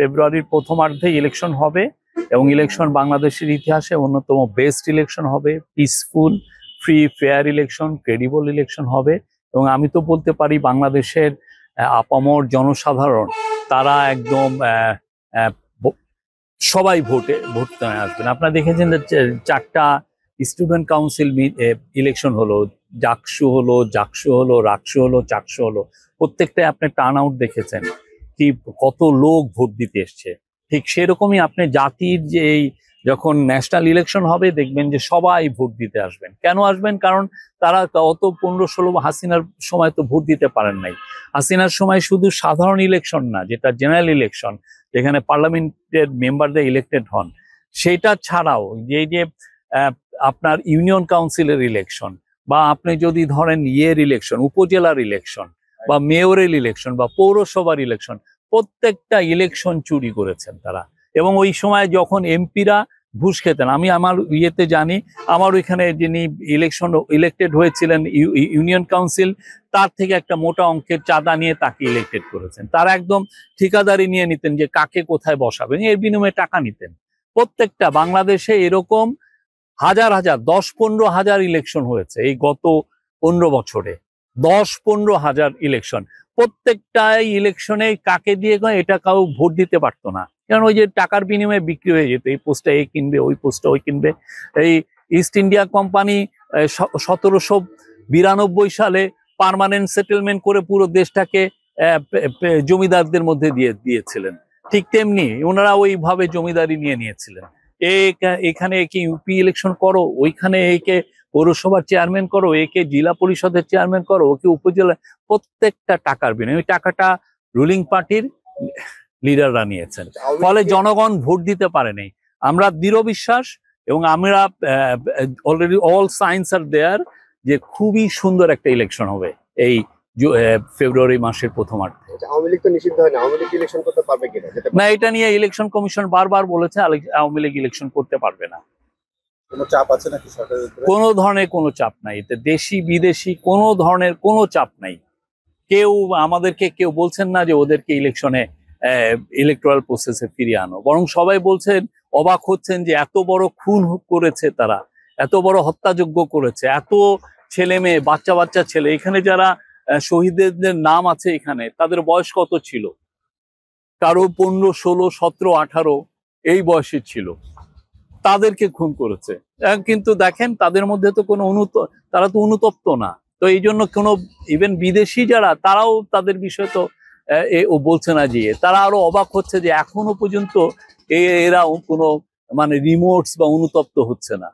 ফেব্রুয়ারির প্রথমার্ধে ইলেকশন হবে এবং ইলেকশন বাংলাদেশের ইতিহাসে অন্যতম বেস্ট ইলেকশন হবে, peaceful, free, fair election, credible election হবে। এবং আমি তো বলতে পারি বাংলাদেশের আপামর জনসাধারণ তারা একদম সবাই ভোট আসবেন। আপনারা দেখেছেন যে 4টা স্টুডেন্ট কাউন্সিল ইলেকশন হলো, জাকসু হলো, রাকসু হলো, চাকসু হলো, প্রত্যেকটাই আপনি টার্ন আউট দেখেছেন কি কত লোক ভোট দিতে এসছে। ঠিক সেরকমই আপনি জাতির যে যখন ন্যাশনাল ইলেকশন হবে দেখবেন যে সবাই ভোট দিতে আসবেন। কেন আসবেন? কারণ তারা অত 15-16 হাসিনার সময় তো ভোট দিতে পারেন নাই। হাসিনার সময় শুধু সাধারণ ইলেকশন না, যেটা জেনারেল ইলেকশন, যেখানে পার্লামেন্টের মেম্বারদের ইলেক্টেড হন, সেটা ছাড়াও যে আপনার ইউনিয়ন কাউন্সিলের ইলেকশন, বা আপনি যদি ধরেন ইলেকশন, উপজেলার ইলেকশন, বা মেয়রের ইলেকশন, বা পৌরসভার ইলেকশন, প্রত্যেকটা ইলেকশন চুরি করেছেন তারা। এবং ওই সময় যখন এমপিরা ঘুষ খেতেন, আমি আমার জানি, আমার ওইখানে যিনি ইলেক্টেড হয়েছিলেন ইউনিয়ন কাউন্সিল, তার থেকে একটা মোটা অঙ্কের চাঁদা নিয়ে তাকে ইলেক্টেড করেছেন। তারা একদম ঠিকাদারি নিয়ে নিতেন যে কাকে কোথায় বসাবেন, এর বিনিময়ে টাকা নিতেন। প্রত্যেকটা বাংলাদেশে এরকম হাজার 10-15 হাজার ইলেকশন হয়েছে এই গত 15 বছরে, 10-15 হাজার ইলেকশন। প্রত্যেকটাই ইলেকশনে কাকে দিয়ে এটা কাউ ভোট দিতে পারতো না, কারণ ওই যে টাকার বিনিময়ে বিক্রি হয়ে যেত। এই পোস্টটা এ কিনবে, ওই পোস্টটা ওই কিনবে। এই ইস্ট ইন্ডিয়া কোম্পানি 1792 সালে পার্মানেন্ট সেটেলমেন্ট করে পুরো দেশটাকে জমিদারদের মধ্যে দিয়েছিলেন। ঠিক তেমনি ওনারা ওইভাবে জমিদারি নিয়েছিলেন। এখানে একে ইউপি ইলেকশন করো, ওইখানে একে পৌরসভার চেয়ারম্যান করো, একে জেলা পরিষদের চেয়ারম্যান করো, ওকে উপজেলা, প্রত্যেকটা টাকার বিনিময়ে ওই টাকাটা রুলিং পার্টির লিডাররা নিয়েছেন। ফলে জনগণ ভোট দিতে পারেনি। আমরা দৃঢ় বিশ্বাস এবং আমরা অলরেডি অল সাইন্স আর দেয়ার যে খুবই সুন্দর একটা ইলেকশন হবে এই ফেব্রুয়ারি মাসের প্রথমার্ধে। আওয়ামী লীগ তো নিষিদ্ধ হয় না, আওয়ামী লীগ ইলেকশন করতে পারবে কিনা? না, এটা নিয়ে ইলেকশন কমিশন বারবার বলেছে আওয়ামী লীগ ইলেকশন করতে পারবে না। কোনো চাপ আছে নাকি সরকারের উপরে? কোনো ধরনের কোনো চাপ নাই, এতে দেশি বিদেশি কোনো ধরনের কোনো চাপ নাই। আমাদেরকে কেউ বলছেন না যে ওদেরকে ইলেকশনে ইলেকটোরাল প্রসেসে ফিরিয়ে আনো, বরং সবাই বলছেন, অবাক হচ্ছেন যে এত বড় খুন করেছে তারা, এত বড় হত্যাযজ্ঞ করেছে, এত ছেলে মেয়ে, বাচ্চা ছেলে, এখানে যারা শহীদদের নাম আছে এখানে, তাদের বয়স কত ছিল? কারো 15, 16, 17, 18 এই বয়সে ছিল, তাদেরকে খুন করেছে। কিন্তু দেখেন তাদের মধ্যে তো কোনো তারা তো অনুতপ্ত না। তো এই জন্য কোনো ইভেন বিদেশি যারা, তারাও তাদের বিষয় তো ও বলছে না, যে তারা আরো অবাক হচ্ছে যে এখনো পর্যন্ত এরা কোনো রিমোটস বা অনুতপ্ত হচ্ছে না।